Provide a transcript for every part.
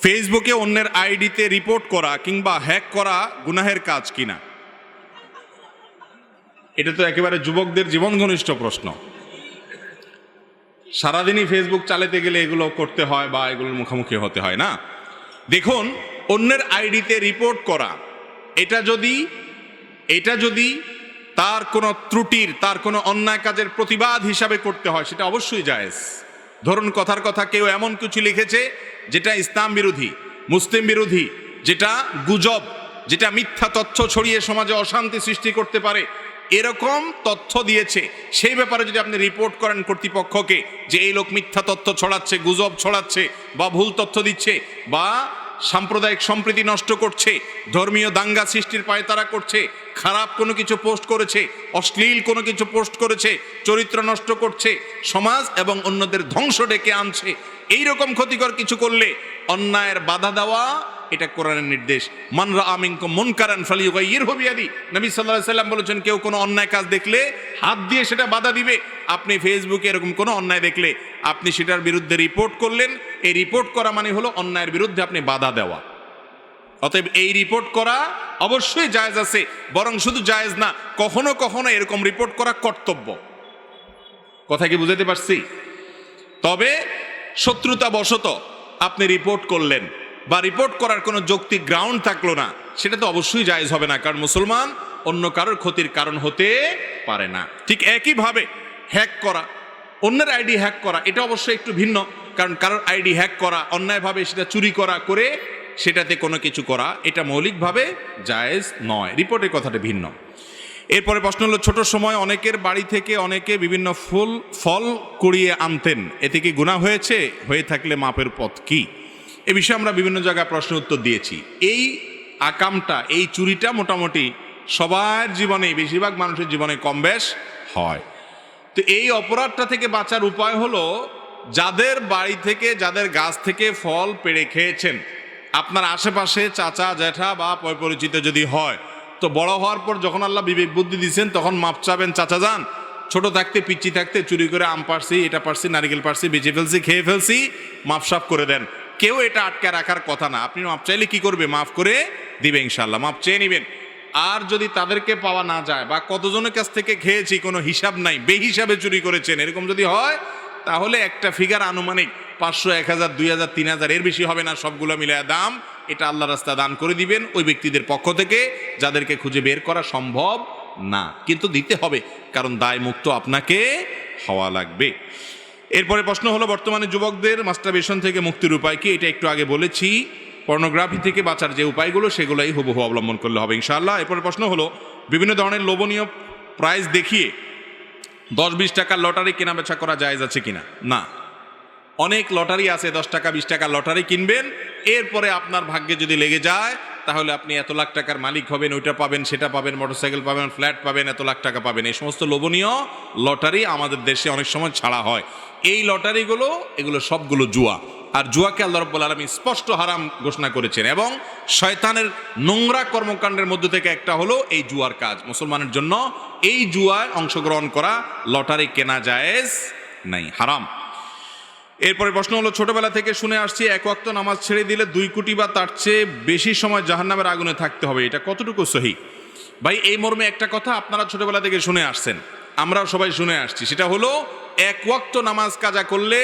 ফেসবুকে অন্যের আইডিতে রিপোর্ট করা কিংবা হ্যাক করা গুনাহের কাজ কিনা? এটা তো একেবারে যুবকদের জীবন ঘনিষ্ঠ প্রশ্ন। সারাদিনই ফেসবুক চালাতে গেলে এগুলো করতে হয় বা এগুলোর মুখোমুখি হতে হয় না। দেখুন, অন্যের আইডিতে রিপোর্ট করা এটা যদি তার কোনো ত্রুটির, তার কোনো অন্যায় কাজের প্রতিবাদ হিসাবে করতে হয়, সেটা অবশ্যই জায়েজ। ধরুন, কথার কথা কেউ এমন কিছু লিখেছে যেটা ইসলাম বিরোধী, মুসলিম বিরোধী, যেটা গুজব, যেটা মিথ্যা তথ্য ছড়িয়ে সমাজে অশান্তি সৃষ্টি করতে পারে, এরকম তথ্য দিয়েছে, সেই ব্যাপারে যদি আপনি রিপোর্ট করেন কর্তৃপক্ষকে যে এই লোক মিথ্যা তথ্য ছড়াচ্ছে, গুজব ছড়াচ্ছে বা ভুল তথ্য দিচ্ছে বা সাম্প্রদায়িক সম্প্রীতি নষ্ট করছে, ধর্মীয় দাঙ্গা সৃষ্টির পায়তারা করছে, খারাপ কোনো কিছু পোস্ট করেছে, অশ্লীল কোনো কিছু পোস্ট করেছে, চরিত্র নষ্ট করছে, সমাজ এবং অন্যদের ধ্বংস ডেকে আনছে, এইরকম ক্ষতিকর কিছু করলে অন্যায়ের বাধা দেওয়া, এটা কোরআনের নির্দেশ। মান রাআ মিনকুম মুনকারান ফালিয়ুগাইয়িরহু বিয়াদি। নবী সাল্লাল্লাহু আলাইহি ওয়াসাল্লাম বলেছেন, কেউ কোনো অন্যায় কাজ দেখলে হাত দিয়ে সেটা বাধা দিবে। আপনি ফেসবুকে এরকম কোনো অন্যায় দেখলে আপনি সেটার বিরুদ্ধে রিপোর্ট করলেন। এই রিপোর্ট করা মানে হলো অন্যায়ের বিরুদ্ধে আপনি বাধা দেওয়া। অতএব এই রিপোর্ট করা অবশ্যই জায়েজ আছে, বরং শুধু জায়েজ না, কখনো কখনো এরকম রিপোর্ট করা কর্তব্য। কথা কি বুঝাতে পারছি? তবে শত্রুতা বশত আপনি রিপোর্ট করলেন বা রিপোর্ট করার কোনো যৌক্তিক গ্রাউন্ড থাকলো না, সেটা তো অবশ্যই জায়েজ হবে না, কারণ মুসলমান অন্য কারোর ক্ষতির কারণ হতে পারে না। ঠিক একইভাবে হ্যাক করা, অন্যের আইডি হ্যাক করা, এটা অবশ্যই একটু ভিন্ন, কারণ কারোর আইডি হ্যাক করা, অন্যায়ভাবে সেটা চুরি করে সেটাতে কোনো কিছু করা, এটা মৌলিকভাবে জায়েজ নয়। রিপোর্টের কথাটা ভিন্ন। এরপরে প্রশ্ন হলো, ছোট সময় অনেকের বাড়ি থেকে অনেকে বিভিন্ন ফল কুড়িয়ে আনতেন, এতে কি গুনাহ হয়েছে? হয়ে থাকলে মাপের পথ কি? এ বিষয়ে আমরা বিভিন্ন জায়গায় প্রশ্ন উত্তর দিয়েছি। এই আকামটা, এই চুরিটা মোটামুটি সবার জীবনে, বেশিরভাগ মানুষের জীবনে কম বেশ হয়। তো এই অপরাধটা থেকে বাঁচার উপায় হলো, যাদের বাড়ি থেকে, যাদের গাছ থেকে ফল পেড়ে খেয়েছেন, আপনার আশেপাশে চাচা জ্যাঠা বা পরিচিত যদি হয়, তো বড় হওয়ার পর যখন আল্লাহ বিবেক বুদ্ধি দিচ্ছেন, তখন মাপ চাবেন, চাচা যান, ছোট থাকতে পিচ্ছি থাকতে চুরি করে আম পারছি, এটা পারছি, নারিকেল পারছি, বেঁচে ফেলছি, খেয়ে ফেলছি, মাপসাপ করে দেন। কেউ এটা আটকে রাখার কথা না। আপনি মাপ চাইলে কি করবে? মাফ করে দিবে ইনশাল্লাহ, মাপ চেয়ে নেবেন। আর যদি তাদেরকে পাওয়া না যায় বা কতজনের কাছ থেকে খেয়েছি কোনো হিসাব নাই, বেহিসাবে চুরি করেছেন, এরকম যদি হয়, তাহলে একটা ফিগার আনুমানিক 500, 1000, 2000, 3000, এর বেশি হবে না, সবগুলো মিলায় দাম, এটা আল্লাহর রাস্তায় দান করে দিবেন ওই ব্যক্তিদের পক্ষ থেকে যাদেরকে খুঁজে বের করা সম্ভব না, কিন্তু দিতে হবে, কারণ দায় মুক্ত আপনাকে হওয়া লাগবে। এরপরে প্রশ্ন হলো, বর্তমানে যুবকদের মাস্টারবেশন থেকে মুক্তির উপায় কি? এটা একটু আগে বলেছি। পর্নোগ্রাফি থেকে বাঁচার যে উপায়গুলো, সেগুলোই হুবহু অবলম্বন করলে হবে ইনশাআল্লাহ। এরপরে প্রশ্ন হলো, বিভিন্ন ধরনের লোভনীয় প্রাইজ দেখিয়ে 10-20 টাকার লটারি কেনা বেচা করা জায়েজ আছে কিনা? না। অনেক লটারি আছে, 10 টাকা 20 টাকার লটারি কিনবেন, এরপরে আপনার ভাগ্যে যদি লেগে যায়, তাহলে আপনি এত লাখ টাকার মালিক হবেন, ওইটা পাবেন, সেটা পাবেন, মোটরসাইকেল পাবেন, ফ্ল্যাট পাবেন, এত লাখ টাকা পাবেন। এই সমস্ত লোভনীয় লটারি আমাদের দেশে অনেক সময় ছাড়া হয়। এই লটারিগুলো, এগুলো সবগুলো জুয়া, আর জুয়াকে আল্লাহ রাব্বুল আলামিন স্পষ্ট হারাম ঘোষণা করেছেন। এবং শয়তানের নোংরা কর্মকাণ্ডের মধ্যে থেকে একটা হলো এই জুয়ার কাজ। মুসলমানের জন্য এই জুয়ায় অংশগ্রহণ করা, লটারি কেনা জায়েজ নাই, হারাম। এরপরে প্রশ্ন হলো, ছোটবেলা থেকে শুনে আসছি এক ওয়াক্ত নামাজ ছেড়ে দিলে 2 কোটি বা তার চেয়ে বেশি সময় জাহান্নামের আগুনে থাকতে হবে, এটা কতটুকু সহি? ভাই, এই মর্মে একটা কথা আপনারা ছোটবেলা থেকে শুনে আসছেন, আমরাও সবাই শুনে আসছি, সেটা হলো, এক ওয়াক্ত নামাজ কাজা করলে,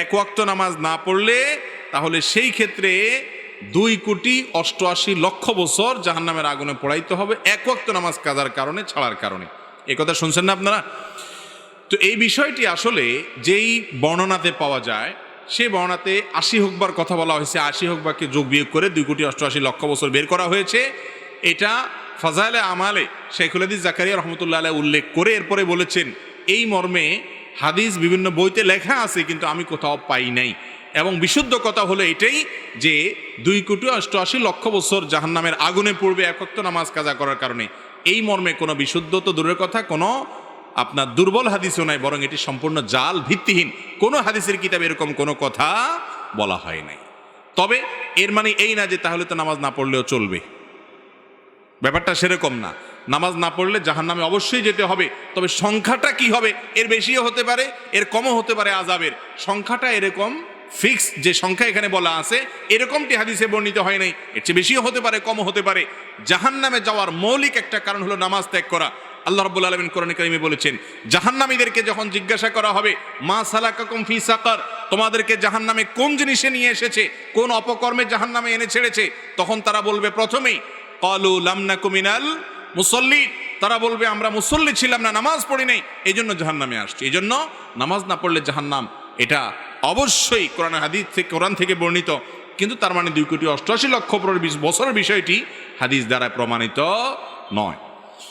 এক ওয়াক্ত নামাজ না পড়লে, তাহলে সেই ক্ষেত্রে 2,88,00,000 বছর জাহান্নামের আগুনে পোড়াইতে হবে, এক ওয়াক্ত নামাজ কাজার কারণে, ছাড়ার কারণে। এই কথা শুনছেন না আপনারা? তো এই বিষয়টি আসলে যেই বর্ণনাতে পাওয়া যায়, সেই বর্ণনাতে 80 হুকবার কথা বলা হয়েছে, 80 হুকবাকে যোগ বিয়োগ করে 2,88,00,000 বছর বের করা হয়েছে। এটা ফাজাইলে আমালে শাইখুল হাদিস জাকারিয়া রহমতুল্লাহ আলাইহি উল্লেখ করে এরপরে বলেছেন, এই মর্মে হাদিস বিভিন্ন বইতে লেখা আছে, কিন্তু আমি কোথাও পাই নাই। এবং বিশুদ্ধ কথা হলো এটাই যে 2,88,00,000 বছর জাহান্নামের আগুনে পড়বে এক ওয়াক্ত নামাজ কাজা করার কারণে। এই মর্মে কোনো বিশুদ্ধ তো দূরের কথা, কোনো আপনার দুর্বল হাদিসও নাই, বরং এটি সম্পূর্ণ জাল, ভিত্তিহীন। কোনো হাদিসের কিতাবে এরকম কোনো কথা বলা হয় নাই। তবে এর মানে এই না যে তাহলে তো নামাজ না পড়লেও চলবে, ব্যাপারটা সেরকম না। নামাজ না পড়লে জাহান্নামে অবশ্যই যেতে হবে, তবে সংখ্যাটা কি হবে, এর বেশিও হতে পারে, এর কমও হতে পারে আযাবের। সংখ্যাটা এরকম ফিক্স যে সংখ্যা এখানে বলা আছে এরকমটি হাদিসে বর্ণিত হয় নাই, এর চেয়ে বেশিও হতে পারে, কমও হতে পারে। জাহান্নামে যাওয়ার মৌলিক একটা কারণ হলো নামাজ ত্যাগ করা। আল্লাহ রাব্বুল আলামিন কোরআনে কারিমে বলেছেন, জাহান্নামীদেরকে যখন জিজ্ঞাসা করা হবে মা সালাকাকুম ফি সাকার, তোমাদেরকে জাহান্নামে কোন জিনিসে নিয়ে এসেছে, কোন অপকর্মে জাহান্নামে এনে ছেড়েছে, তখন তারা বলবে প্রথমেই ক্বালু লাম নাকু মিনাল মুসাল্লিন, তারা বলবে আমরা মুসল্লি ছিলাম না, নামাজ পড়ি নাই, এই জন্য জাহান্নামে আসছি। এই জন্য নামাজ না পড়লে জাহান্নাম, এটা অবশ্যই কোরআন হাদিস থেকে, কোরআন থেকে বর্ণিত, কিন্তু তার মানে 2,88,20,000 বছরের বিষয়টি হাদিস দ্বারা প্রমাণিত নয়।